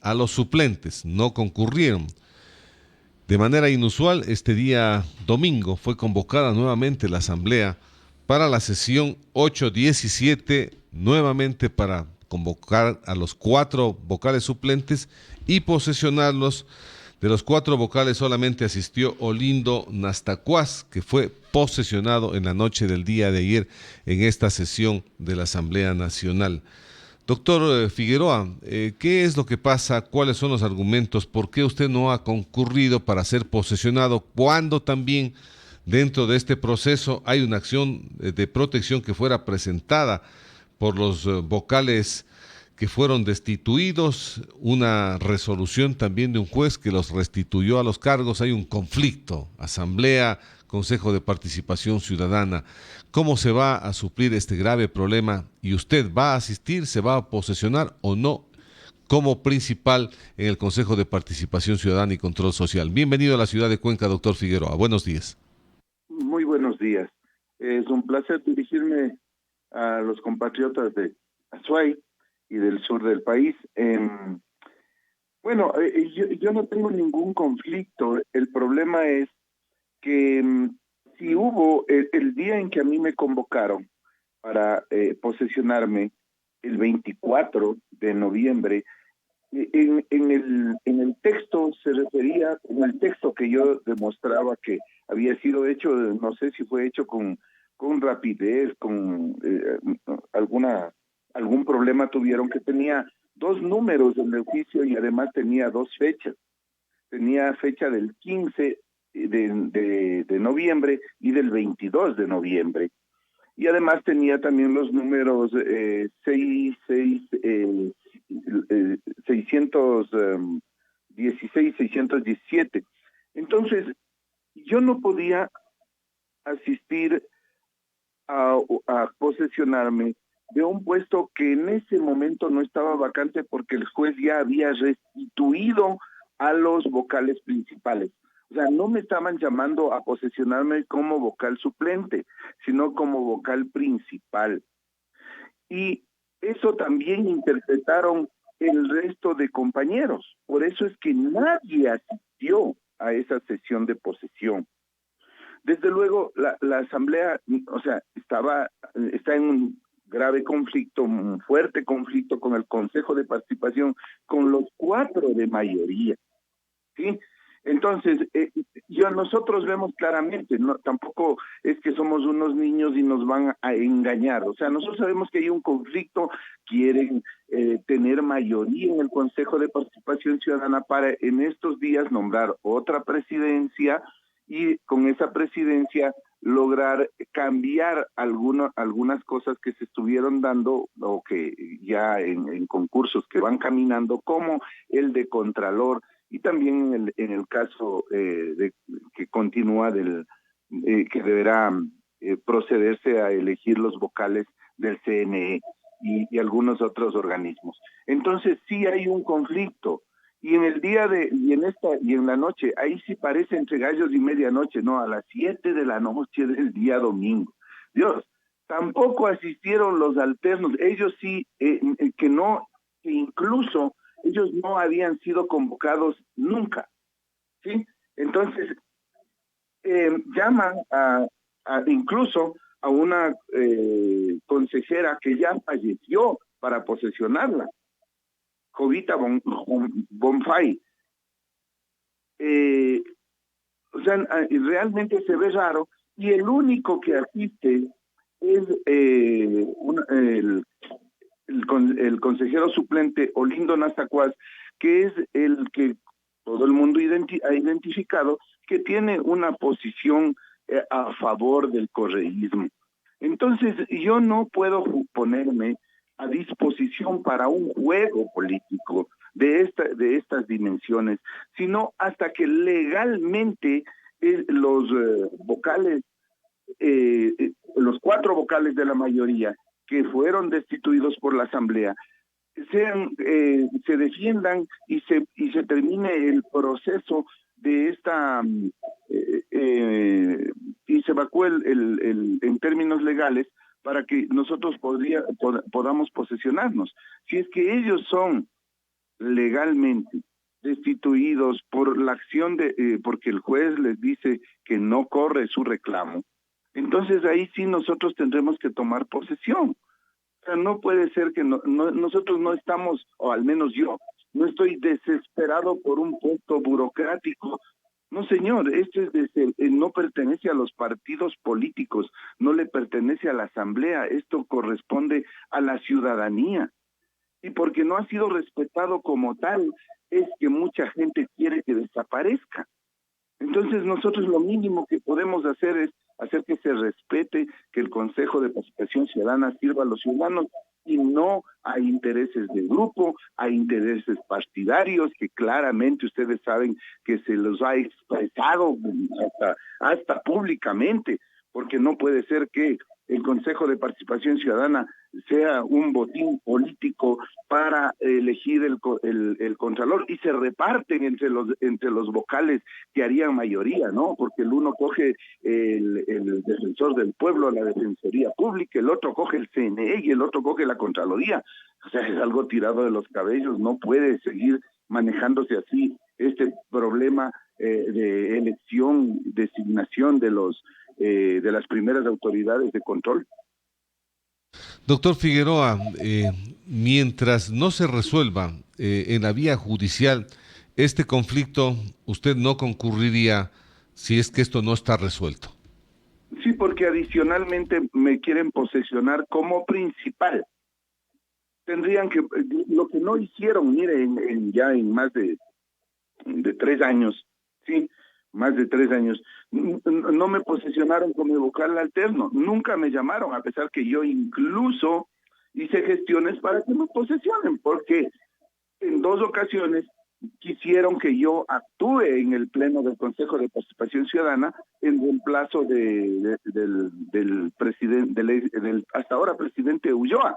a los suplentes, no concurrieron. De manera inusual, este día domingo fue convocada nuevamente la Asamblea para la sesión 817, nuevamente para convocar a los 4 vocales suplentes y posesionarlos. De los 4 vocales solamente asistió Olindo Nastacuaz, que fue posesionado en la noche del día de ayer en esta sesión de la Asamblea Nacional. Doctor Figueroa, ¿qué es lo que pasa? ¿Cuáles son los argumentos? ¿Por qué usted no ha concurrido para ser posesionado cuando también dentro de este proceso hay una acción de protección que fuera presentada por los vocales que fueron destituidos, una resolución también de un juez que los restituyó a los cargos? Hay un conflicto, Asamblea, Consejo de Participación Ciudadana. ¿Cómo se va a suplir este grave problema? ¿Y usted va a asistir, se va a posesionar o no como principal en el Consejo de Participación Ciudadana y Control Social? Bienvenido a la ciudad de Cuenca, doctor Figueroa. Buenos días. Muy buenos días. Es un placer dirigirme a los compatriotas de Azuay y del sur del país. Yo no tengo ningún conflicto. El problema es que si hubo el día en que a mí me convocaron para posesionarme, el 24 de noviembre, en el texto se refería, en el texto que yo demostraba que había sido hecho, no sé si fue hecho con rapidez, algún problema tuvieron, que tenía 2 números en el juicio y además tenía 2 fechas. Tenía fecha del 15 de noviembre y del 22 de noviembre. Y además tenía también los números 616, 617. Entonces, yo no podía asistir a posesionarme de un puesto que en ese momento no estaba vacante porque el juez ya había restituido a los vocales principales. O sea, no me estaban llamando a posesionarme como vocal suplente, sino como vocal principal. Y eso también interpretaron el resto de compañeros. Por eso es que nadie asistió a esa sesión de posesión. Desde luego, la Asamblea, o sea, está en un grave conflicto, un fuerte conflicto con el Consejo de Participación, con los 4 de mayoría, ¿sí? Entonces, nosotros vemos claramente, no, tampoco es que somos unos niños y nos van a engañar. O sea, nosotros sabemos que hay un conflicto, quieren tener mayoría en el Consejo de Participación Ciudadana para en estos días nombrar otra presidencia y con esa presidencia lograr cambiar algunas cosas que se estuvieron dando o que ya en concursos que van caminando, como el de Contralor, y también en el caso que continúa que deberá procederse a elegir los vocales del CNE y algunos otros organismos. Entonces sí hay un conflicto, y en la noche, ahí sí parece entre gallos y medianoche, no, a las 7 de la noche del día domingo. Dios, tampoco asistieron los alternos, ellos sí, que incluso ellos no habían sido convocados nunca, ¿sí? Entonces, llaman incluso a una consejera que ya falleció para posesionarla, Jovita Bonfay. O sea, realmente se ve raro, y el único que asiste es el consejero suplente Olindo Nastacuaz, que es el que todo el mundo ha identificado que tiene una posición a favor del correísmo. Entonces, yo no puedo ponerme a disposición para un juego político de estas dimensiones, sino hasta que legalmente los vocales, los 4 vocales de la mayoría que fueron destituidos por la Asamblea se defiendan y se termine el proceso de esta y se evacúe en términos legales, para que nosotros podamos posesionarnos. Si es que ellos son legalmente destituidos por la acción porque el juez les dice que no corre su reclamo, entonces ahí sí nosotros tendremos que tomar posesión. O sea, no puede ser que nosotros no estamos, o al menos yo, no estoy desesperado por un puesto burocrático. No, señor, no pertenece a los partidos políticos, no le pertenece a la Asamblea, esto corresponde a la ciudadanía. Y porque no ha sido respetado como tal, es que mucha gente quiere que desaparezca. Entonces nosotros lo mínimo que podemos hacer es hacer que se respete, que el Consejo de Participación Ciudadana sirva a los ciudadanos y no a intereses de grupo, a intereses partidarios que claramente ustedes saben que se los ha expresado hasta públicamente, porque no puede ser que el Consejo de Participación Ciudadana sea un botín político para elegir el contralor y se reparten entre los vocales que harían mayoría, ¿no? Porque el uno coge el defensor del pueblo, la Defensoría Pública, el otro coge el CNE y el otro coge la Contraloría. O sea, es algo tirado de los cabellos, no puede seguir manejándose así este problema de elección, designación de las primeras autoridades de control. Doctor Figueroa, mientras no se resuelva en la vía judicial este conflicto, usted no concurriría si es que esto no está resuelto. Sí, porque adicionalmente me quieren posesionar como principal. Tendrían que, lo que no hicieron, mire, ya en más de 3 años, sí, más de 3 años, no me posesionaron como vocal alterno, nunca me llamaron, a pesar que yo incluso hice gestiones para que me posesionen, porque en 2 ocasiones quisieron que yo actúe en el pleno del Consejo de Participación Ciudadana en reemplazo del presidente, del hasta ahora presidente Ulloa.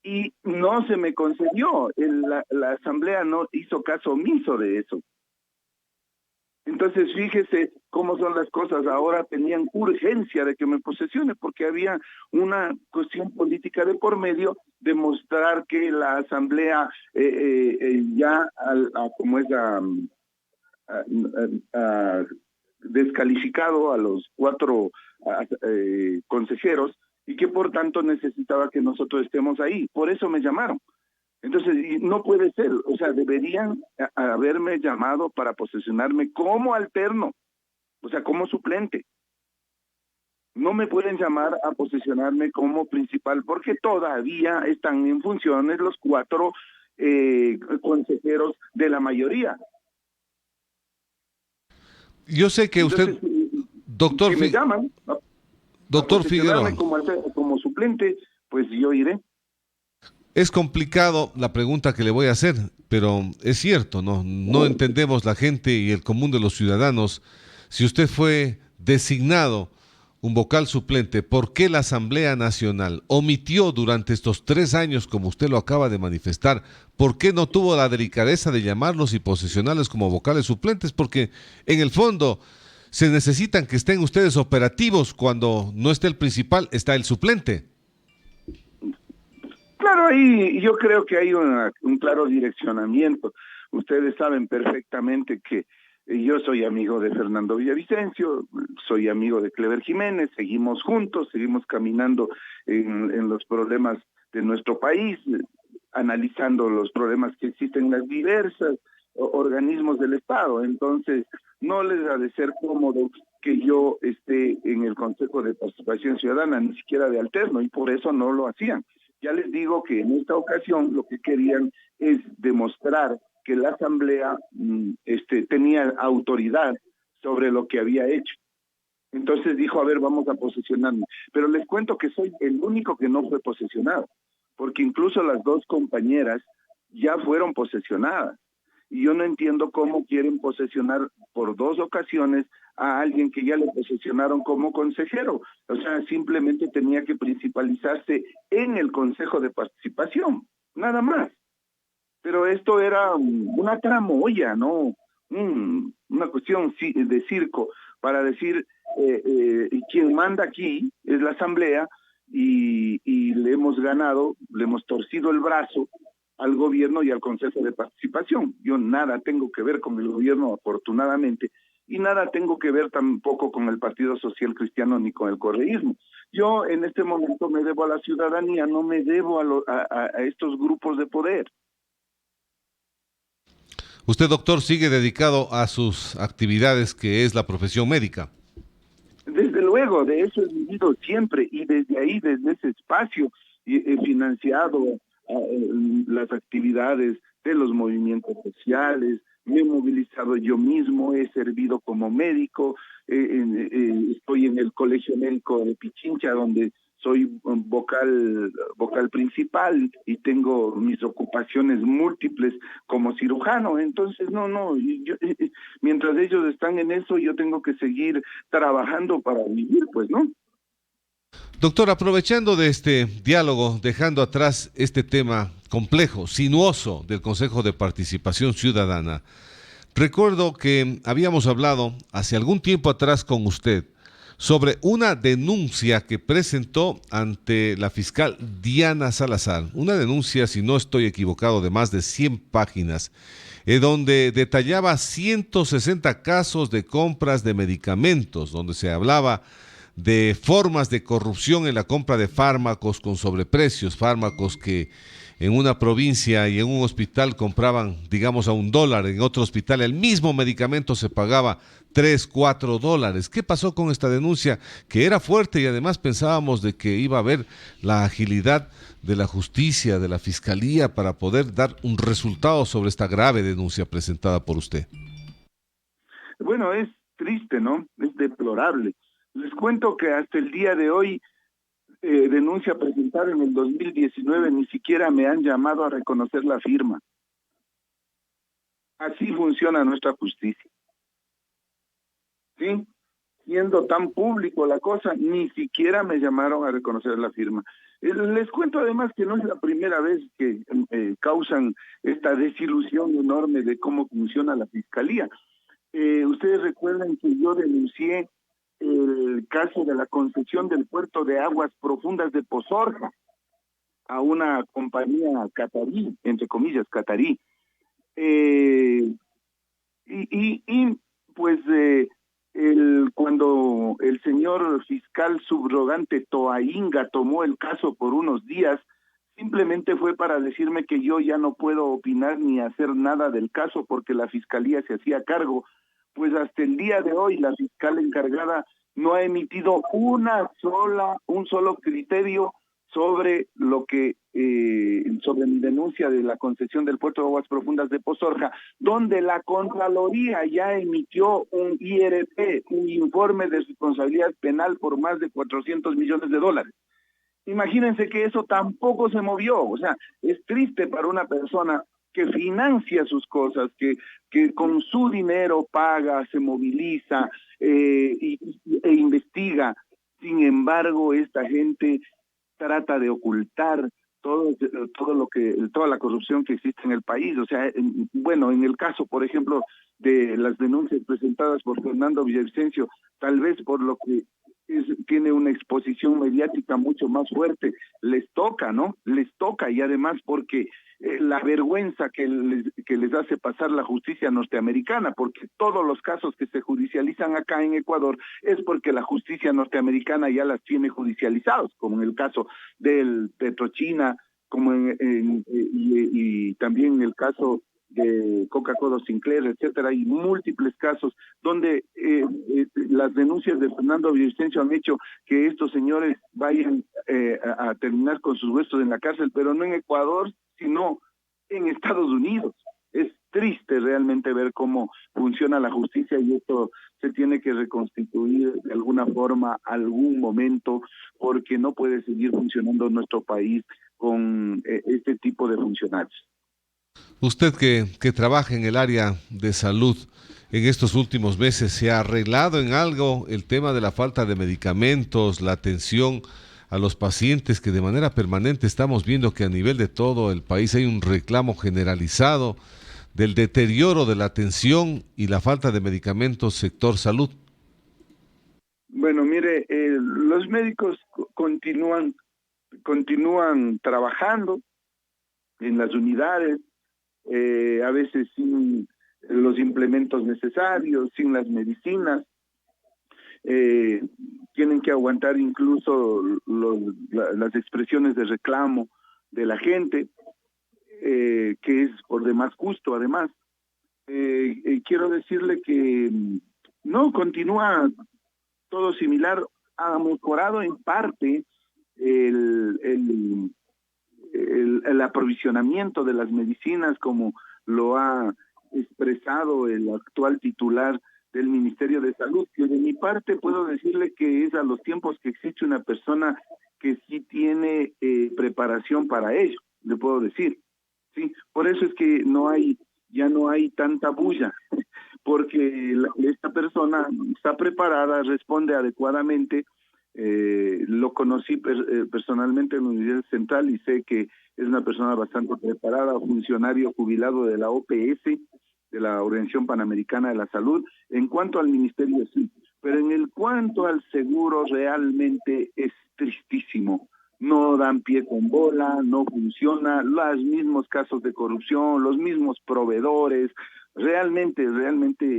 Y no se me concedió, la Asamblea no hizo caso omiso de eso. Entonces, fíjese cómo son las cosas. Ahora tenían urgencia de que me posesione porque había una cuestión política de por medio de mostrar que la Asamblea ya, como es descalificado a los 4 consejeros y que por tanto necesitaba que nosotros estemos ahí. Por eso me llamaron. Entonces, no puede ser, o sea, deberían haberme llamado para posesionarme como alterno, o sea, como suplente. No me pueden llamar a posesionarme como principal porque todavía están en funciones los 4 consejeros de la mayoría. Yo sé que Entonces, usted, doctor, si me llaman doctor Figueroa, como suplente, pues yo iré. es complicado la pregunta que le voy a hacer, pero es cierto, no entendemos la gente y el común de los ciudadanos. Si usted fue designado un vocal suplente, ¿por qué la Asamblea Nacional omitió durante estos 3 años, como usted lo acaba de manifestar? ¿Por qué no tuvo la delicadeza de llamarlos y posesionarles como vocales suplentes? Porque en el fondo se necesitan que estén ustedes operativos. Cuando no esté el principal, está el suplente. Claro, ahí yo creo que hay un claro direccionamiento. Ustedes saben perfectamente que yo soy amigo de Fernando Villavicencio, soy amigo de Clever Jiménez, seguimos juntos, seguimos caminando en los problemas de nuestro país, analizando los problemas que existen en las diversas organismos del Estado. Entonces, no les ha de ser cómodo que yo esté en el Consejo de Participación Ciudadana, ni siquiera de alterno, y por eso no lo hacían. Ya les digo que en esta ocasión lo que querían es demostrar que la Asamblea tenía autoridad sobre lo que había hecho. Entonces dijo, a ver, vamos a posesionarnos. Pero les cuento que soy el único que no fue posesionado, porque incluso las 2 compañeras ya fueron posesionadas. Y yo no entiendo cómo quieren posesionar por 2 ocasiones a alguien que ya le posesionaron como consejero. O sea, simplemente tenía que principalizarse en el Consejo de Participación, nada más. Pero esto era una tramoya, ¿no? Una cuestión de circo para decir quien manda aquí es la Asamblea y le hemos ganado, le hemos torcido el brazo al gobierno y al Consejo de Participación. Yo nada tengo que ver con el gobierno, afortunadamente, y nada tengo que ver tampoco con el Partido Social Cristiano ni con el correísmo. Yo en este momento me debo a la ciudadanía, no me debo a estos grupos de poder. Usted, doctor, sigue dedicado a sus actividades, que es la profesión médica. Desde luego, de eso he vivido siempre y desde ahí, desde ese espacio, he financiado las actividades de los movimientos sociales, me he movilizado yo mismo, he servido como médico, estoy en el Colegio Médico de Pichincha, donde soy vocal principal y tengo mis ocupaciones múltiples como cirujano. Entonces, mientras ellos están en eso, yo tengo que seguir trabajando para vivir, pues, ¿no? Doctor, aprovechando de este diálogo, dejando atrás este tema complejo, sinuoso del Consejo de Participación Ciudadana, recuerdo que habíamos hablado hace algún tiempo atrás con usted sobre una denuncia que presentó ante la fiscal Diana Salazar, una denuncia, si no estoy equivocado, de más de 100 páginas, donde detallaba 160 casos de compras de medicamentos, donde se hablaba de formas de corrupción en la compra de fármacos con sobreprecios, fármacos que en una provincia y en un hospital compraban, digamos, a $1, en otro hospital el mismo medicamento se pagaba $3, $4. ¿Qué pasó con esta denuncia? Que era fuerte y además pensábamos de que iba a haber la agilidad de la justicia, de la fiscalía, para poder dar un resultado sobre esta grave denuncia presentada por usted. Bueno, es triste, ¿no? Es deplorable. Les cuento que hasta el día de hoy, denuncia presentada en el 2019, ni siquiera me han llamado a reconocer la firma. Así funciona nuestra justicia. ¿Sí? Siendo tan público la cosa, ni siquiera me llamaron a reconocer la firma. Les cuento además que no es la primera vez que causan esta desilusión enorme de cómo funciona la fiscalía. Ustedes recuerdan que yo denuncié el caso de la concesión del puerto de aguas profundas de Pozorja a una compañía catarí, entre comillas, catarí. Pues cuando el señor fiscal subrogante Toainga tomó el caso por unos días, simplemente fue para decirme que yo ya no puedo opinar ni hacer nada del caso porque la fiscalía se hacía cargo. Pues hasta el día de hoy la fiscal encargada no ha emitido un solo criterio sobre sobre mi denuncia de la concesión del puerto de aguas profundas de Pozorja, donde la Contraloría ya emitió un IRP, un informe de responsabilidad penal por más de $400 millones. Imagínense que eso tampoco se movió. O sea, es triste para una persona que financia sus cosas, que con su dinero paga, se moviliza e investiga. Sin embargo, esta gente trata de ocultar toda la corrupción que existe en el país. O sea, bueno, en el caso, por ejemplo, de las denuncias presentadas por Fernando Villavicencio, tal vez por lo que tiene una exposición mediática mucho más fuerte, les toca, ¿no? Les toca, y además porque la vergüenza que les hace pasar la justicia norteamericana, porque todos los casos que se judicializan acá en Ecuador es porque la justicia norteamericana ya las tiene judicializados, como en el caso del Petrochina, como y también en el caso de Coca-Cola Sinclair, etcétera, y múltiples casos donde las denuncias de Fernando Villavicencio han hecho que estos señores vayan a terminar con sus huesos en la cárcel, pero no en Ecuador, sino en Estados Unidos. Es triste realmente ver cómo funciona la justicia y esto se tiene que reconstituir de alguna forma, algún momento, porque no puede seguir funcionando nuestro país con este tipo de funcionarios. Usted que trabaja en el área de salud, en estos últimos meses, ¿se ha arreglado en algo el tema de la falta de medicamentos, la atención a los pacientes, que de manera permanente estamos viendo que a nivel de todo el país hay un reclamo generalizado del deterioro de la atención y la falta de medicamentos sector salud? Bueno, mire, los médicos continúan trabajando, en las unidades, a veces sin los implementos necesarios, sin las medicinas. Tienen que aguantar incluso las expresiones de reclamo de la gente, que es por demás justo además. Quiero decirle que no, continúa todo similar, ha mejorado en parte el aprovisionamiento de las medicinas, como lo ha expresado el actual titular del Ministerio de Salud, que de mi parte puedo decirle que es a los tiempos que existe una persona que sí tiene preparación para ello, le puedo decir, sí, por eso es que ya no hay tanta bulla, porque esta persona está preparada, responde adecuadamente. Lo conocí personalmente en la Universidad Central y sé que es una persona bastante preparada, funcionario jubilado de la OPS, de la Organización Panamericana de la Salud. En cuanto al ministerio, sí, pero en el cuanto al seguro realmente es tristísimo. No dan pie con bola, no funciona, los mismos casos de corrupción, los mismos proveedores. Realmente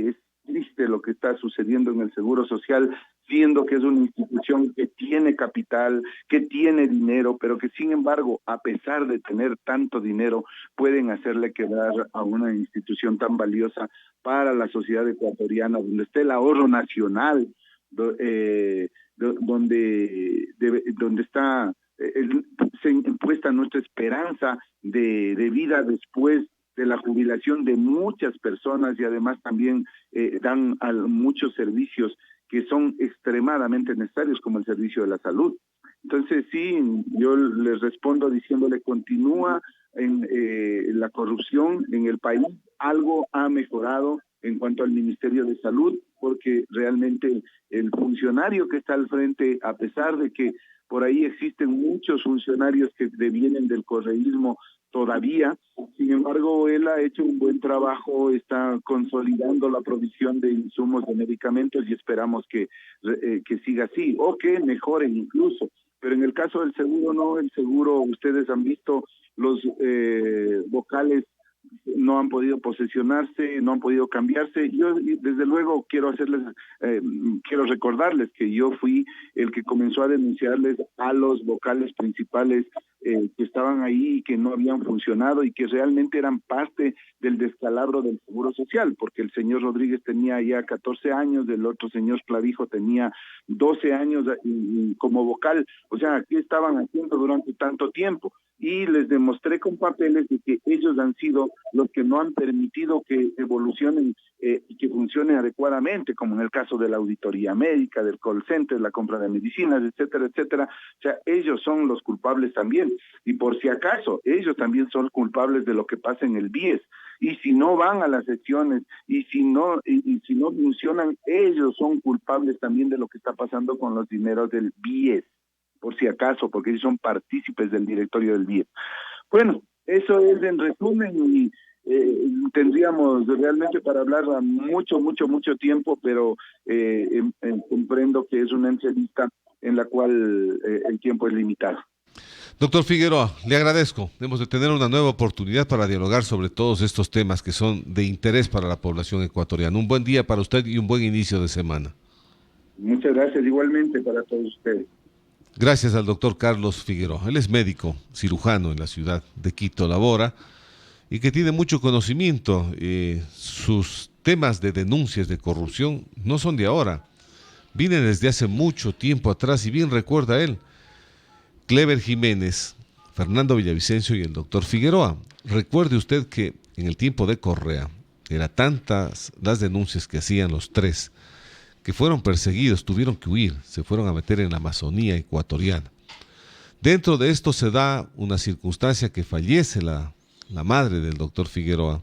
es triste lo que está sucediendo en el Seguro Social, siendo que es una institución que tiene capital, que tiene dinero, pero que sin embargo, a pesar de tener tanto dinero, pueden hacerle quedar a una institución tan valiosa para la sociedad ecuatoriana, donde esté el ahorro nacional, donde está se puesta nuestra esperanza de vida después de la jubilación de muchas personas, y además también dan muchos servicios que son extremadamente necesarios, como el servicio de la salud. Entonces sí, yo les respondo diciéndole, continúa en la corrupción en el país, algo ha mejorado en cuanto al Ministerio de Salud, porque realmente el funcionario que está al frente, a pesar de que por ahí existen muchos funcionarios que devienen del correísmo todavía, sin embargo, él ha hecho un buen trabajo, está consolidando la provisión de insumos, de medicamentos, y esperamos que siga así, o que mejoren incluso. Pero en el caso del seguro, no, el seguro, ustedes han visto, los vocales no han podido posesionarse, no han podido cambiarse. Yo desde luego quiero recordarles que yo fui el que comenzó a denunciarles a los vocales principales que estaban ahí y que no habían funcionado y que realmente eran parte del descalabro del Seguro Social, porque el señor Rodríguez tenía ya 14 años, el otro señor Clavijo tenía 12 años como vocal. O sea, ¿qué estaban haciendo durante tanto tiempo? Y les demostré con papeles de que ellos han sido los que no han permitido que evolucionen y que funcionen adecuadamente, como en el caso de la auditoría médica, del call center, la compra de medicinas, etcétera, etcétera. O sea, ellos son los culpables también. Y por si acaso, ellos también son culpables de lo que pasa en el BIES. Y si no van a las sesiones, y si no funcionan, ellos son culpables también de lo que está pasando con los dineros del BIES. Por si acaso, porque ellos son partícipes del directorio del BIES. Bueno, eso es en resumen, y tendríamos realmente para hablar mucho tiempo, pero comprendo que es una entrevista en la cual el tiempo es limitado. Doctor Figueroa, le agradezco. Hemos de tener una nueva oportunidad para dialogar sobre todos estos temas que son de interés para la población ecuatoriana. Un buen día para usted y un buen inicio de semana. Muchas gracias, igualmente para todos ustedes. Gracias al doctor Carlos Figueroa. Él es médico cirujano en la ciudad de Quito, labora, y que tiene mucho conocimiento. Sus temas de denuncias de corrupción no son de ahora. Vienen desde hace mucho tiempo atrás, y bien recuerda él. Clever Jiménez, Fernando Villavicencio y el doctor Figueroa. Recuerde usted que en el tiempo de Correa, era tantas las denuncias que hacían los tres, que fueron perseguidos, tuvieron que huir, se fueron a meter en la Amazonía ecuatoriana. Dentro de esto se da una circunstancia que fallece la madre del doctor Figueroa,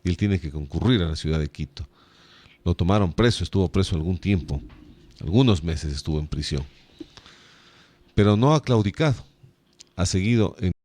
y él tiene que concurrir a la ciudad de Quito. Lo tomaron preso, estuvo preso algún tiempo, algunos meses estuvo en prisión, pero no ha claudicado, ha seguido en